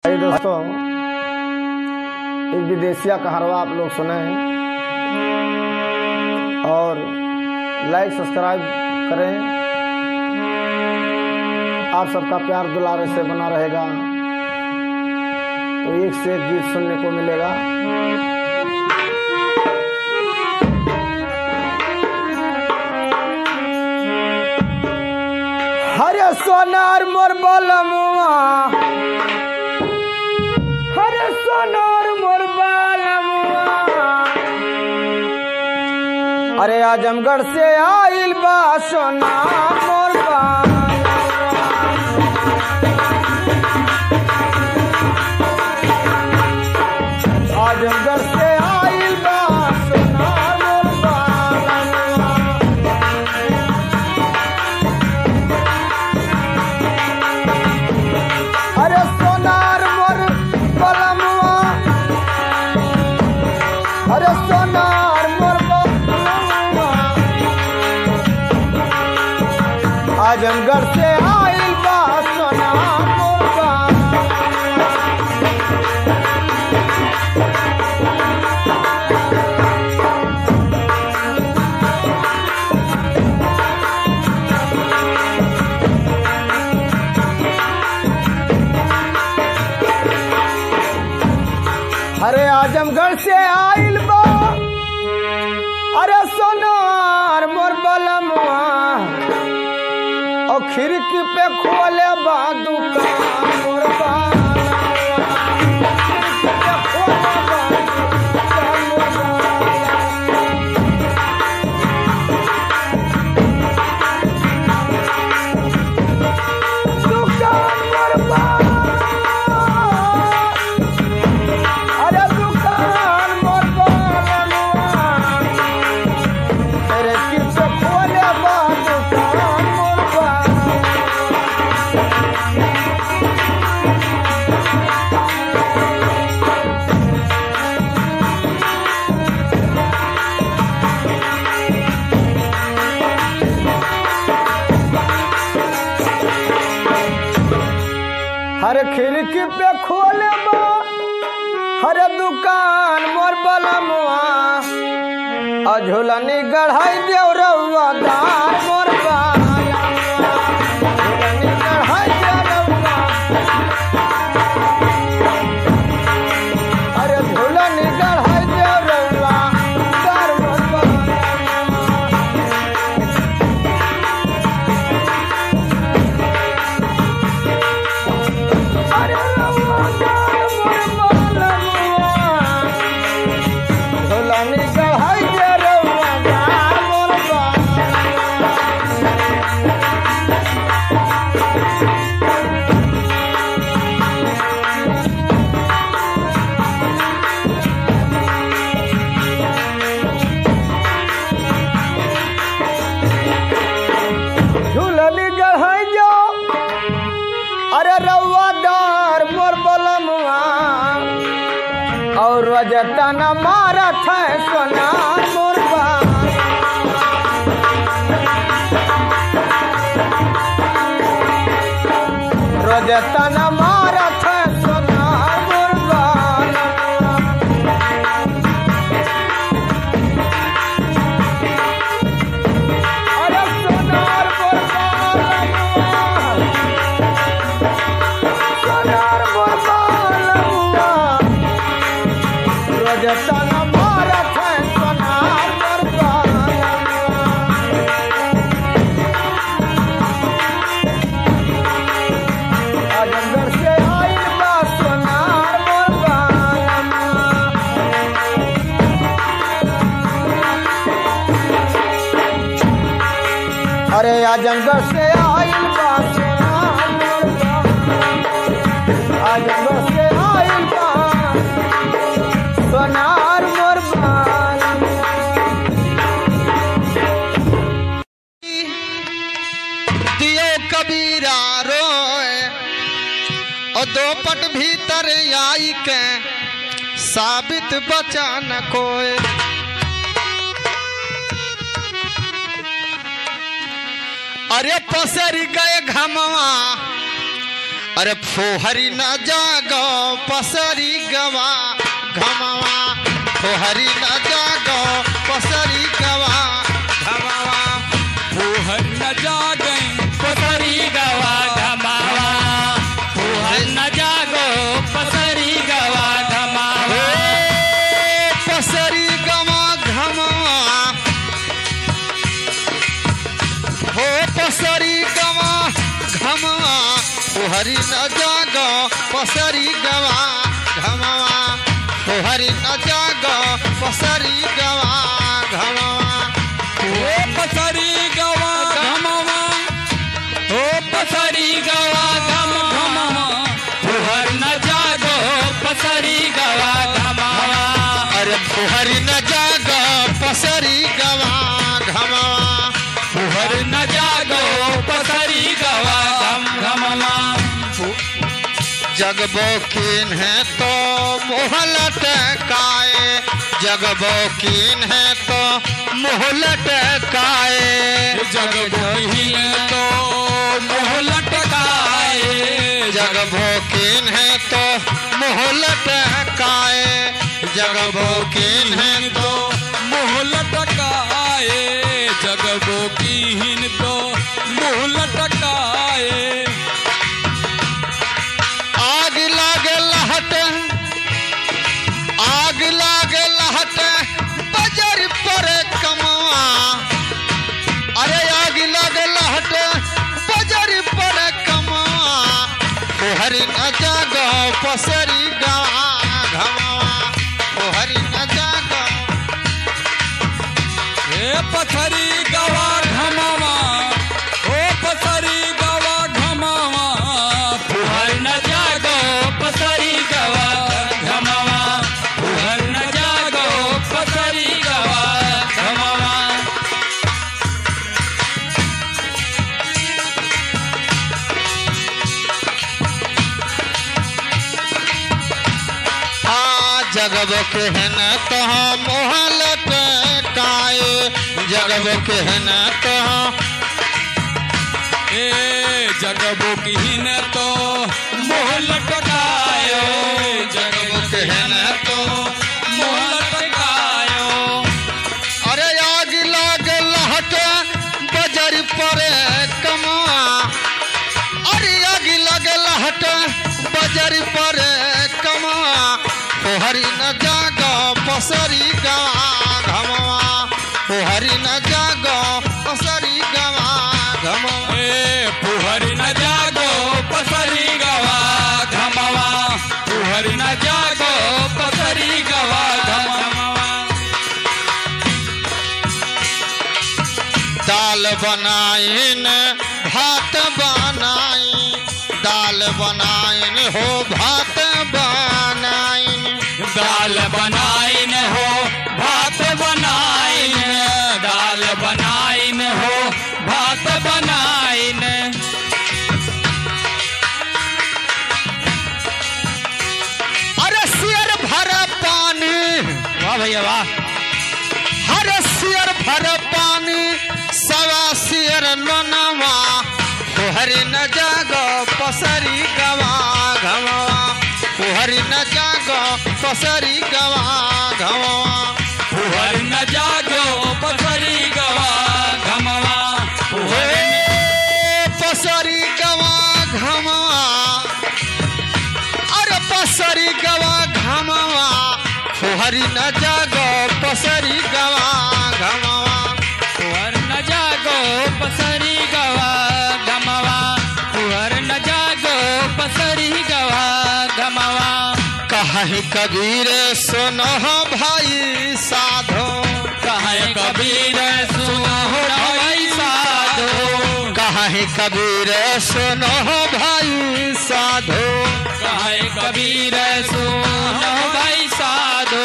दोस्तों, एक विदेशिया कहरवा आप लोग सुने और लाइक सब्सक्राइब करें। आप सबका प्यार दुलारे से बना रहेगा तो एक से एक गीत सुनने को मिलेगा। हरे सोनार मोर बलमुआ, हरे सोनार मोर बलमुआ, अरे आजमगढ़ से आइल बा सोनार मोर बलमुआ। आजमगढ़ से आइल बा सोनार मोर बलमुआ। अरे सोनार मोर बलमुआ, अरे सोनार मोर बलमुआ, आजमगढ़ से आइल बा सोनार मोर बलमुआ। अरे आजमगढ़ से आइल बा, अरे सोनार मोर बलमुआ, और खिड़की पे खोले बा दुकान मोर बलमुआ। खिड़की पे खोले बा दुकान मोर बलमुआ। दुकान मोर बलमुआ, अरे दुकान मोर बलमुआ, तेरे किसे खोले बा दुकान मोर बलमुआ। हरे खिड़की पे खोले बा, हरे दुकान मोर बलमुआ, झूलनी गढ़ाई देव रउआ दार मोर बलमुआ। झूलनी गढ़ाई देव रउआ, अरे झूलनी गढ़ाई देव रउआ दार मोर बलमुआ। अरे रउआ दार मोर बलमुआ, झूलनी गढ़ाई दे रउआ दार मोर बलमुआ। झूलनी गढ़ाई जाओ, अरे रउआ दार मोर बलमुआ, और रजतन मारत है सोनार मोर बलमुआ। रजतन मारत है सोनार मोर बलमुआ। अरे सोनार मोर बलमुआ, सोनार मोर बलमुआ, रजतन मारत है सोनार मोर बलमुआ। आजमगढ़ से आइल बा सोनार मोर बलमुआ। अरे आजमगढ़ से आइल बा सोनार मोर बलमुआ। आजमगढ़ से आइल बा सोनार मोर बलमुआ। दियो कबीरा रोए और दो पट भीतर आई के साबित बचा न कोय। अरे पसरी गए घमवा, अरे फोहरी न जागो गवा घमवा तोहरी न जागो पसरी गवा घमवा फुहर न जागे पसरी गवा घमावा फुहर न जागो पसरी गवा घमावा पसरी गवा घमवा हो पसरी गवा घमवा तोहरी न जागो पसरी गवा घमवा तोहरी न जागो पसरी गवा घमवा ओ पसरी गवा घमावा ओ पसरी गवा घम घमावा फुहर न जागो पसरी गवा घमावा अरे तोहरी न जागो पसरी गवा घमवा फुहर न जागो पसरी गवा घम घमावा जगबो कीन है तो मोहलट काए जगबो कीन है तो मोहलट काए जगबो कीन तो मोहलट काए जगबो कीन है तो मोहलट काए जगबो कीन है तो मोहलट काए जगबो कीन तो मोहलट काए आग लागे लहट आग लागे लहट बजर पर कमवा अरे आग लागे लहट बजर पर कमवा तोहरी न जागो पसरी गवा घमवा तोहरी न जागो ए पथरी गवा घमावा ओ पथरी गवा घमावा फुहर न जागो पथरी गवा घमावा फुहर न जागो पथरी गवा घमावा जगब कहन तो मोहलट काए जगब कहन तो ए जगबो कीन तो मोहलट कायो जगबो कहन तो मोहलट कायो अरे आग लाग लहट बजर पर कमवा अरे आग लाग लहट बजर पर कमवा तोहरी न जागो पसरी गवा घमवा तोहरी न जागो पसरी गवा घमवा ए फुहर न जागो पसरी गवा घमावा फुहर न जागो पसरी गवा घमावा दाल बनाइन भात बनाई दाल बनाइन हो भात बनाइन दाल बनाइन हो भात बनाइन दाल बनाइन हो भात बनाइन अरे सिर भर पानी वाह भैया वाह हर सिर भर पानी सवा सिर ननवा तोहरी न जागो पसरी गवा घमवा तोहरी न जागो पसरी गवा घमवा फुहर न जागो पसरी गवा घमवा फुहर पसरी गवा घमवा अरे पसरी गवा घमवा तोहरी न जागो पसरी गवा घमवा फुहर न जागो पसरी गवा घमवा फुहर न जागो पसरी गवा घमवा कहीं कबीर सुनो भाई साधो कहे कबीर सुनो भाई साधो कहीं कबीर सुनो भाई साधो कहे कबीर सुनो भाई साधो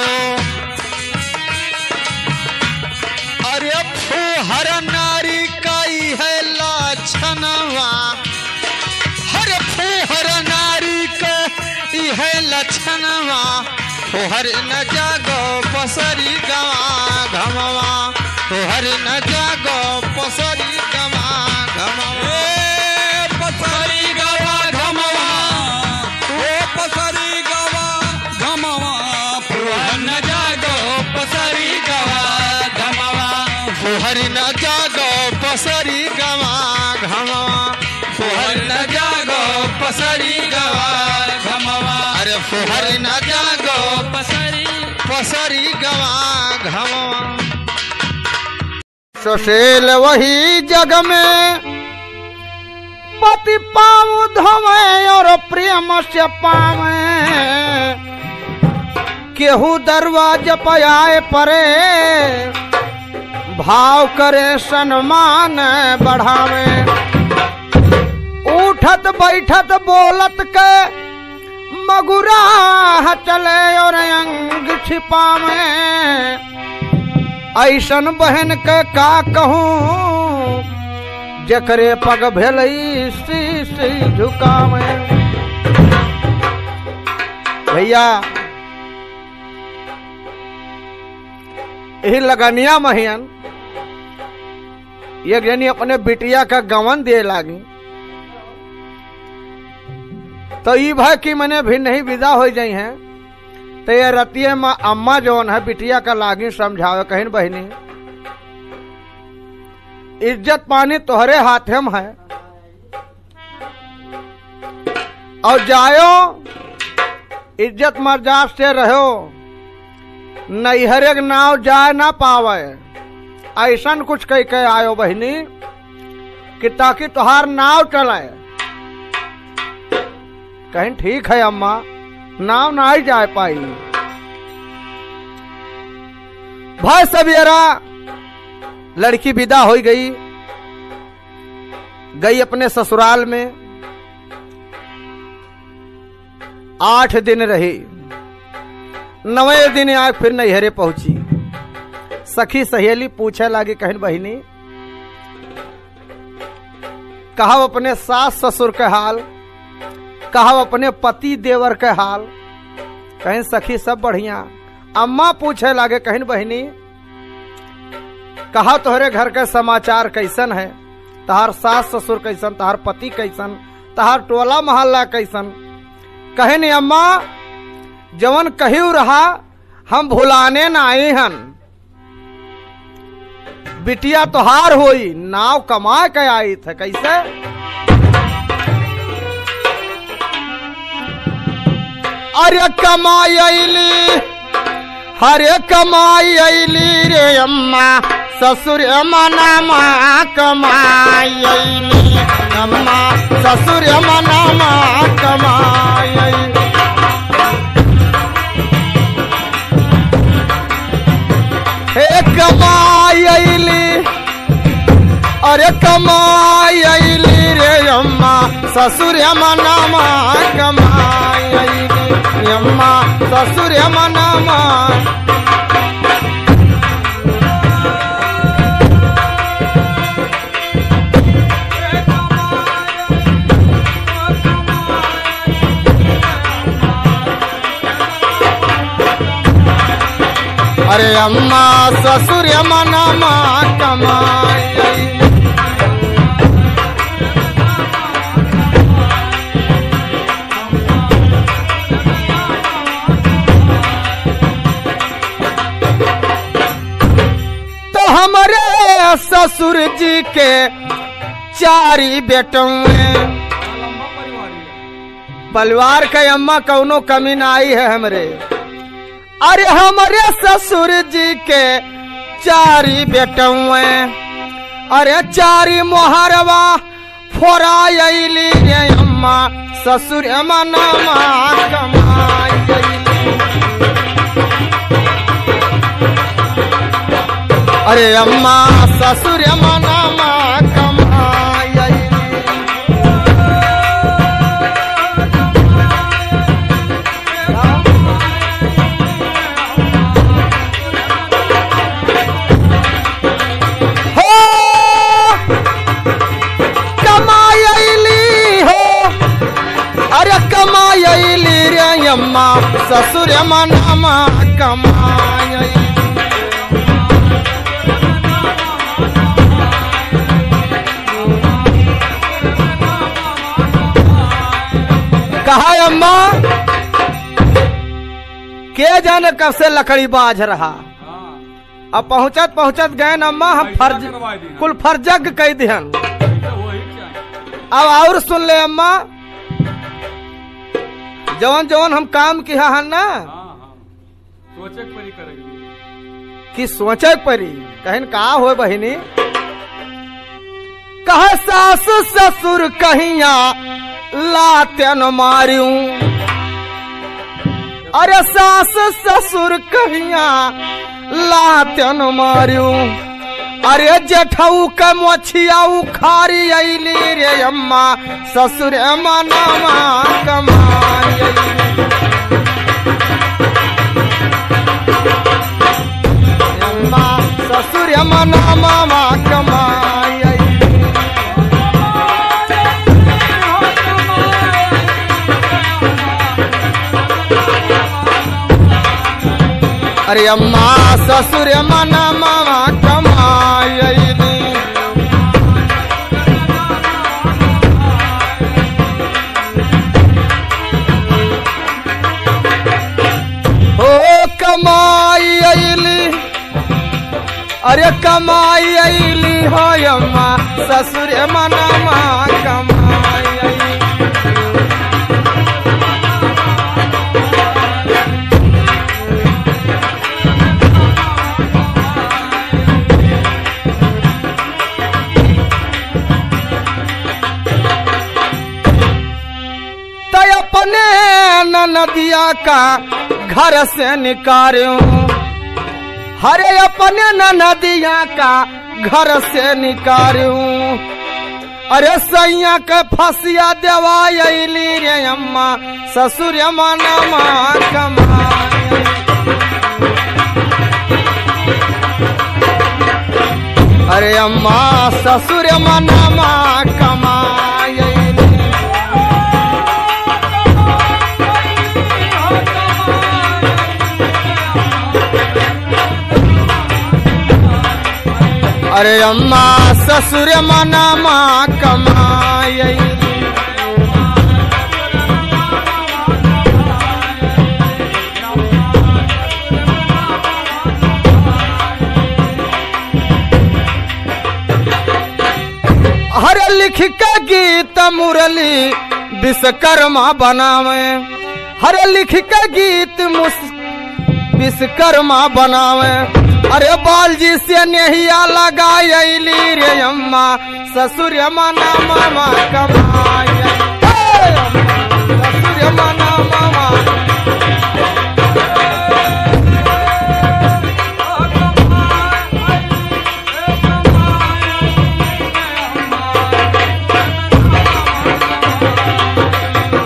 अरे फुहर नारी काई है लक्षणवा हर फुहर नारी का है लक्षणवा तोहर न जागो पसरी गवा घमवा तोहर न जागो पसरी गवा घमवा पसरी गवा घमवा ओ पसरी गवा घमवा पसरी गवा घमवा फुहर न जागो पसरी गवा घमवा अरे फुहर न जागो पसरी गवा घमवा। सुशील वही जग में पति पाऊं धोवे और प्रेम से पावे केहू दरवाजे पे आए परे भाव करे सम्मान बढ़ावे उठत बैठत बोलत के मगुरा चले और अंग छिपावे ऐसन बहन के का कहूँ जकरे पग भेलई सी झुकावे। भैया यही लगनिया महियन ये ज्ञानी अपने बिटिया का गवन दे लागी तो ये भाई कि मैंने भी नहीं विदा हो जाई है तो ये रतिये में अम्मा जौन है बिटिया का लागी समझावे कहीं बहनी इज्जत पानी तोहरे हाथे में है और जायो इज्जत मर्यादा से रहो नैहरे नाव जाए ना पावे ऐसा कुछ कह के आयो बहनी कि ताकि तुहार नाव चले। कहीं ठीक है अम्मा नाव ना ही जा पाई। भाई सवेरा लड़की विदा हो गई अपने ससुराल में 8 दिन रही 9वें दिन आग फिर नैहरे पहुंची। सखी सहेली पूछे लगी कहीं बहिनी कहा अपने सास ससुर के हाल कहा अपने पति देवर के हाल कहीं सखी सब बढ़िया। अम्मा पूछे लगे कहीं बहिनी कहा तोहरे घर के समाचार कैसन है तहार सास ससुर कैसन तहार पति कैसन तहार टोला मोहल्ला कैसन। कहे नहीं अम्मा जवन कही रहा हम भुलाने न आई हन बिटिया तोहार होई नाव कमा के आई थे कैसे। अरे कमाई अली हरे कमाई अली रे अम्मा ससुर मनामा कमाई अली अम्मा ससुर मनामा कमाई अली। हे कमाई अली अरे कमाई अली रे अम्मा ससुर मनामा कमाई अली अम्मा ससुर मनामा। अरे अम्मा ससुर मनामा कमाई तो हमारे ससुर जी के 4 बेटों में परिवार के अम्मा कौनो कमी ना आई है हमरे। अरे हमारे ससुर जी के 4 बेटों में अरे 4 मोहरवा फोराई रे अम्मा ससुर मनामा कमाई। अरे अम्मा ससुर मनामा कमाई। अम्मा ससुर मनामा कमाई। कहा अम्मा के जाने कब से लकड़ी बाज रहा अब पहुंचत पहुंचत गए अम्मा हम फर्ज कुल फर्जग कह दिहन। अब और सुन ले अम्मा, जवन जवन हम काम किया हन ना कि सोचे परी कहन का हो बहिनी। कह सास ससुर कहिया लात्यन मारू, अरे सास ससुर कहिया लात्यन मारू, अरे जेठऊ के मोछिया उखारी अली रे अम्मा ससुर मनामा कमाई। अम्मा ससुर मनामा कमाई। अरे अम्मा ससुर मनामा कमाई। कमाई अली, अरे कमाई अली हो अम्मा ससुर मनामा कमाई अली। तो अपने नदिया का घर से निकारूं, हरे अपने नदिया का घर से निकारूं, अरे सैया के फसिया देवाई अली रे अम्मा ससुर मनामा कमाई। अरे अम्मा ससुर मनामा कमाई। अरे अम्मा ससुर मनामा कमाई। हरे लिख के गीत मुरली विश्वकर्मा बनावे, हरे लिख के गीत विश्वकर्मा बनावे, अरे बाल जी से नहिया लगाई अली रे अम्मा ससुर मनामा कमाई। ससुर मनामा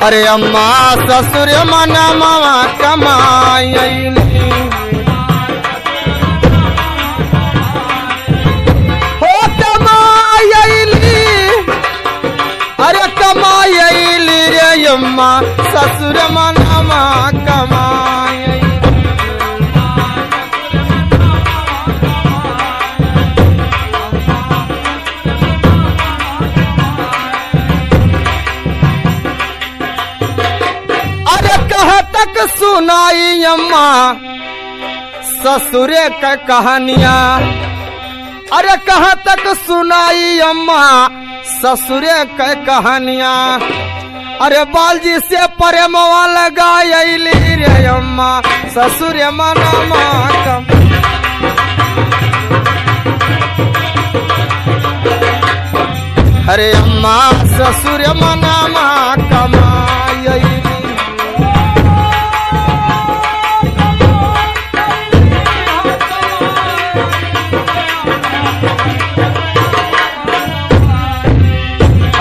अरे अम्मा ससुर मनामा कमाई। अरे कमाई अली रे अम्मा ससुर मनामा कमाई। अरे कहाँ तक सुनाई अम्मा ससुरे का कहानियां, अरे कहाँ तक सुनाई अम्मा ससुरे के कहानियां, अरे बालजी से प्रेमवा लगाई अली रे अम्मा ससुर मनामा कमाई। अरे अम्मा ससुर मनामा कमाई।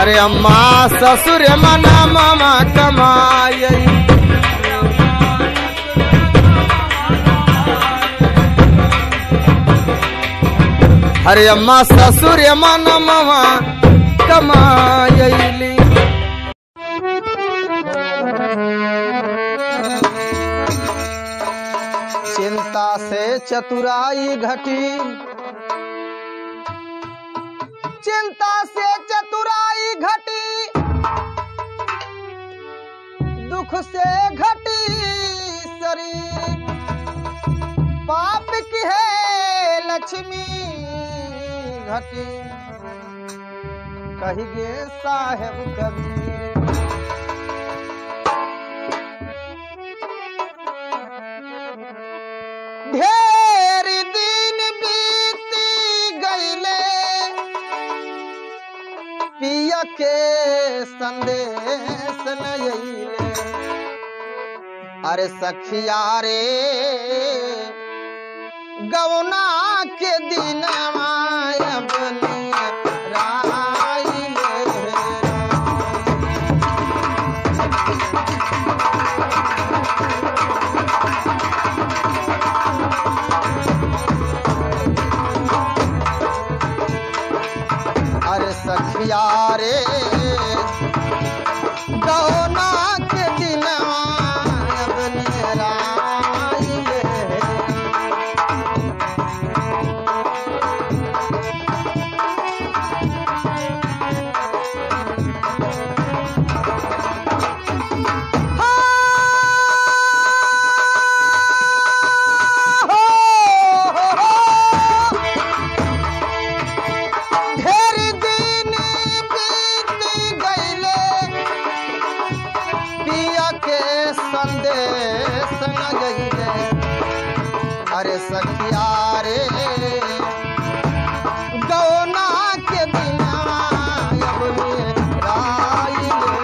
अरे अम्मा ससुर मनामा कमाई। अरे अम्मा ससुर मनामा कमाई। चिंता से चतुराई घटी, चिंता से चतुराई घटी, दुख से घटी शरीर, पाप की है लक्ष्मी घटी कहिगे साहेब कबीर। ढेर दिन बीती गईले पिया के संदेश न अइले। अरे सखिया रे गवना के दिन अपने राइले। अरे सखिया रे गवना के दिन अपने राइले। संदेश न गईले। अरे सखिया रे गौना के दिन अपने राइले।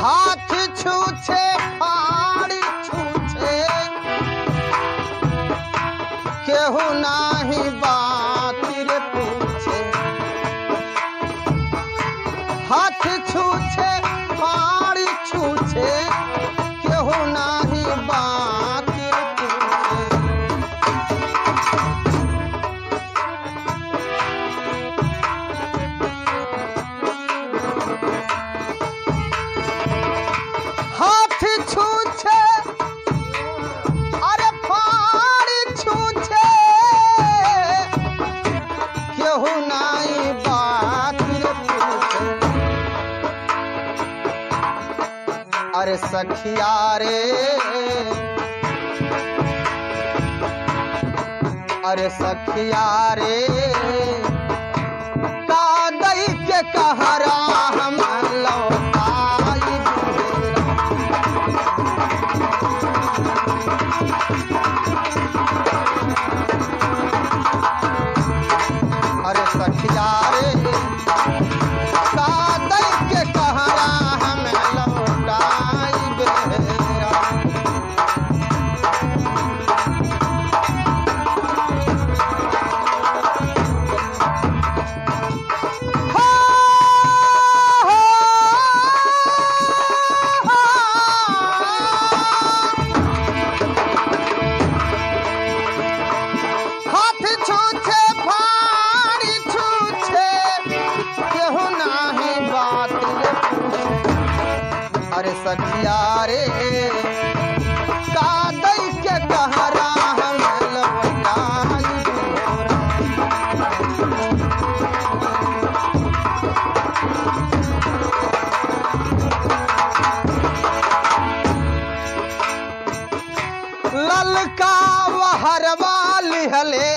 हाथ छूछे फाड़ी छूछे केहू नाही बात रे पूछे। हाथ छूछे फाड़ी छूछे केहू नाही बात रे पूछे। हाथ छूछे अरे फाड़ी छूछे केहू नाई बात रे पूछे। अरे सखिया रे अरे सखिया रे का दई के कहरा हम लौटाई दूरा। अरे सखिया रे का दई के कहरा हम लौटाई बेरा। हाथ छूछे फाड़ी छूछे केहू नाही बात रे पूछे। अरे सखिया रे का दई के कहरा हम लौटाई दूरा। ललका वहरवा लिहले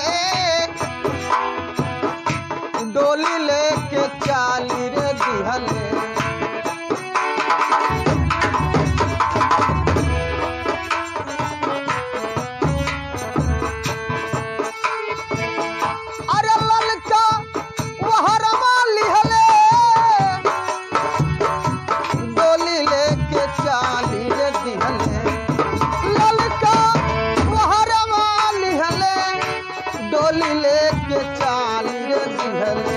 डोली लेके चाली रे दिहले। अरे ललका वहरवा लिहले डोली लेके चाली रे दिहले। ललका वहरवा लिहले डोली लेके चाली रे दिहले।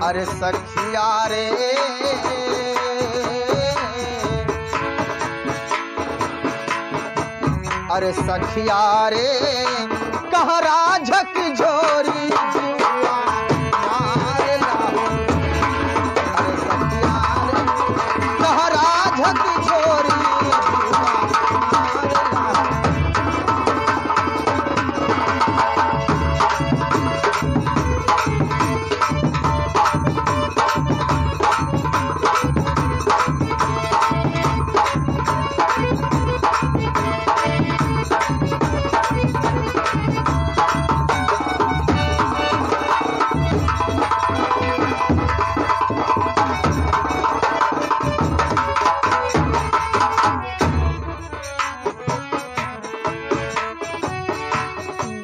अरे सखिया रे अरे सखिया रे कहरा झक झोरी जुआ मारेला हो। अरे सखिया रे कहरा झक झोरी जुआ मारेला हो।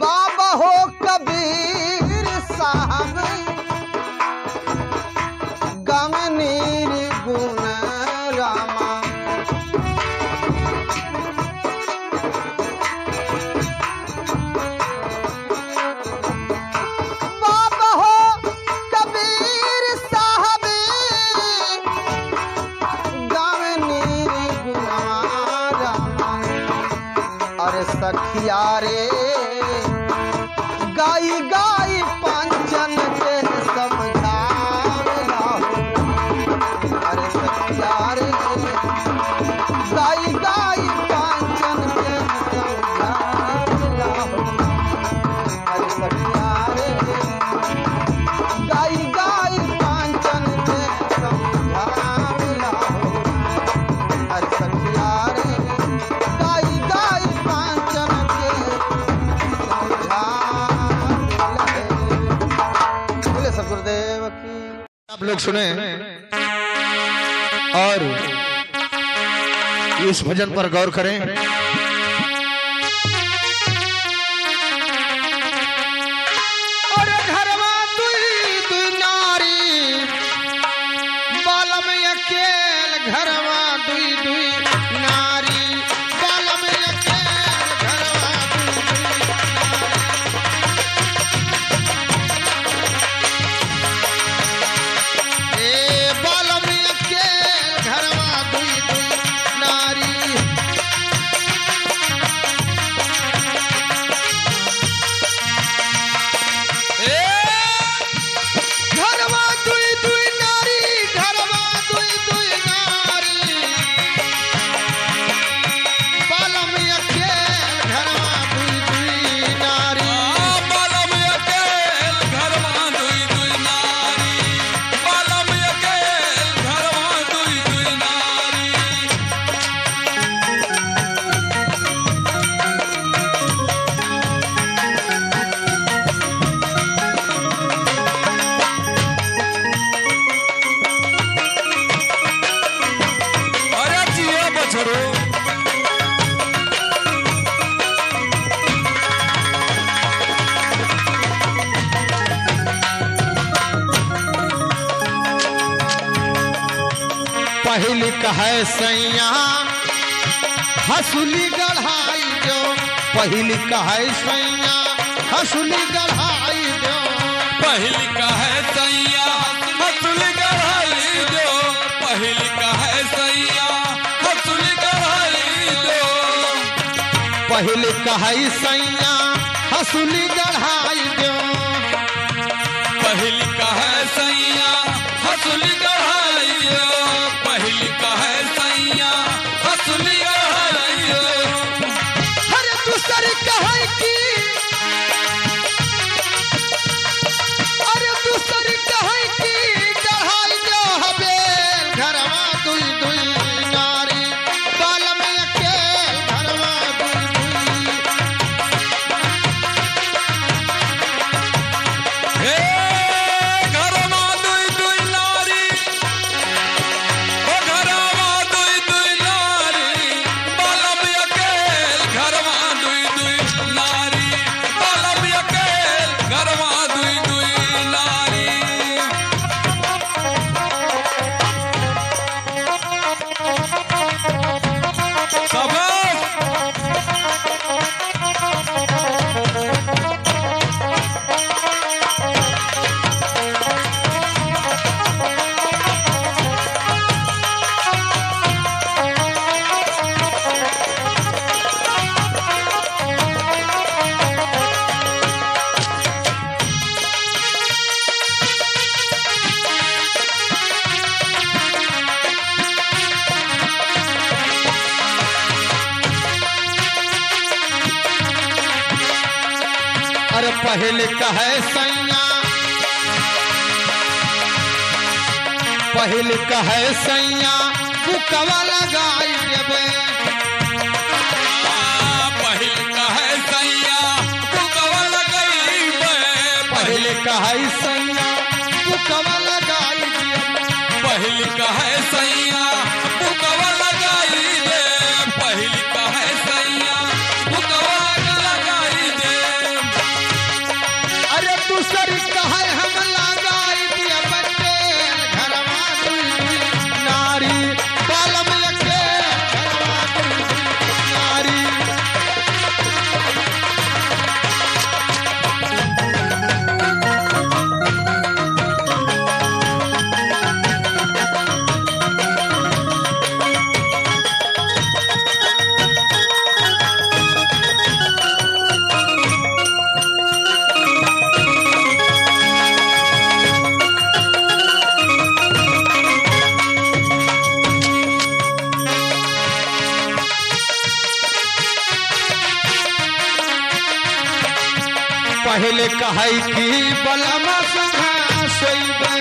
बाबा हो कबीर साहब गम निर्गुण रामा। बाबा हो कबीर साहब गम निर्गुण रामा। अरे सखिया रे गाई गाई पंचन के समझावेला हो। अरे सखिया रे गाई गाई पंचन के समझावेला हो। अरे सखिया रे गाई गाई पंचन के समझावेला हो। अरे सखिया रे गाई गाई पंचन के बोले सदगुरुदेव की। आप लोग सुने और इस भजन पर गौर करें। अरे घरवा दुई दुई नारी बालम अकेल घरवा दुई दुई नारी बालम अकेल घरवा दुई दुई नारी। ए बालम अकेल घरवा दुई दुई नारी। घरवा दुई दुई नारी घरवा दुई दुई नारी बालम अकेल घरवा दुई दुई नारी। बालम अकेल घरवा दुई दुई नारी बालम अकेल घरवा दुई दुई नारी। अरे जिया बछड़ो पहली कहे सैया हसुली गढ़ाई दो। पहली कहे सैया हसुली गढ़ाई दो। पहली का है सैया हसुल गढ़ाई दो। पहली का है सैया हसुल गढ़ाई दो। पहली कहे सैया हसुली गढ़ाई दो। पहली का है सैया हसुल गढ़ाई दो। पहली का है सैया हसुल गढ़ाई दो। अरे दूसरी कहे की अरे दूसरी कहे की गढ़ाई दो हवेल घरवा दुई दुई नारी बालम अकेल घरवा दुई दुई। पहले कहे सैया पहले कहे सैया बुकवा लगाई देबे पहिल कहे सैया बुकवा लगैबे पहले कहे सैया बुकवा लगाई देबे पहिल कहे सैया बुकवा लगाई दे पहिल कहे सैया बुकवा लगाई दे अरे दूसरी कहे हम लगाई देबे घरवा दुई नारी बालम के घरवा दुई नारी पहले कहे कि बलमा संघा सोइबे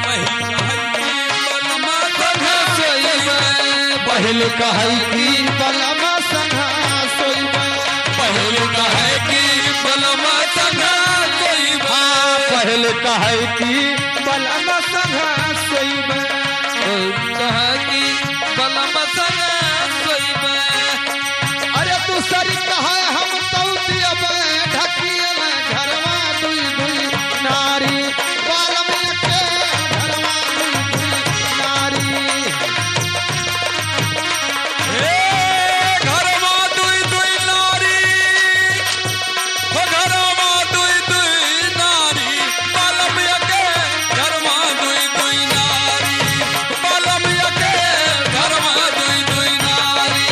पहिल कहे कि बलमा संघा सोइबे पहले कहे कि बलमा संघा सोइबे पहिल कहे कि बलमा संघा सोइबे पहले कहे कि बलमा संघा सोइबे कहे कि बलमा संघा सोइबे अरे दूसरी कहे हम तौतियबे ढकियल घरवा दुई दुई नारी बालम के घरवा दुई दुई नारी ए घरमा दुई दुई नारी हो घरमा दुई दुई नारी बालम के घरमा दुई दुई नारी बालम के घरमा दुई दुई नारी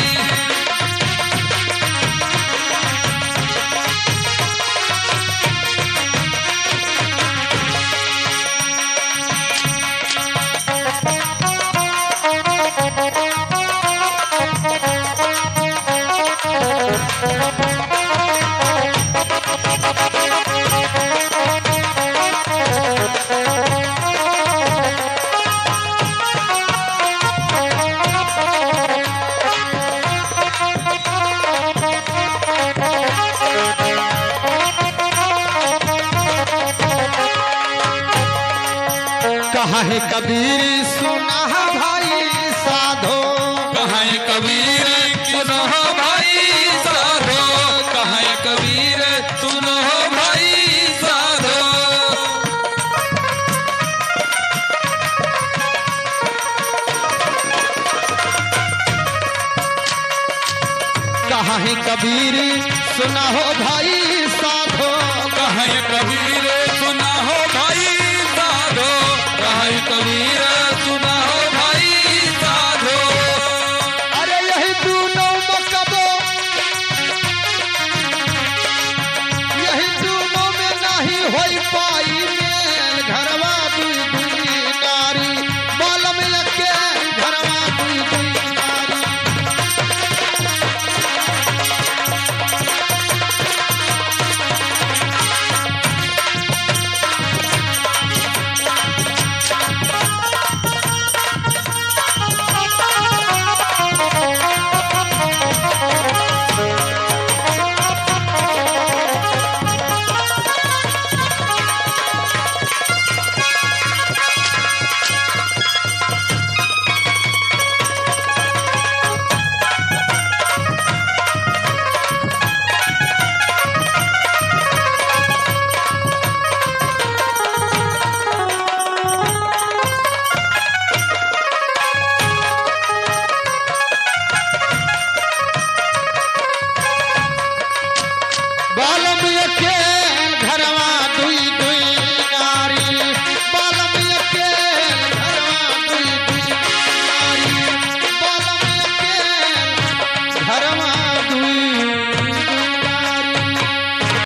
कहाँ है कबीर सुना भाई साधो कहाँ कबीर सुनो भाई साधो कहाँ कबीर सुनो भाई साधो कहाँ है कबीर सुना हो भाई साधो कहाँ कबीर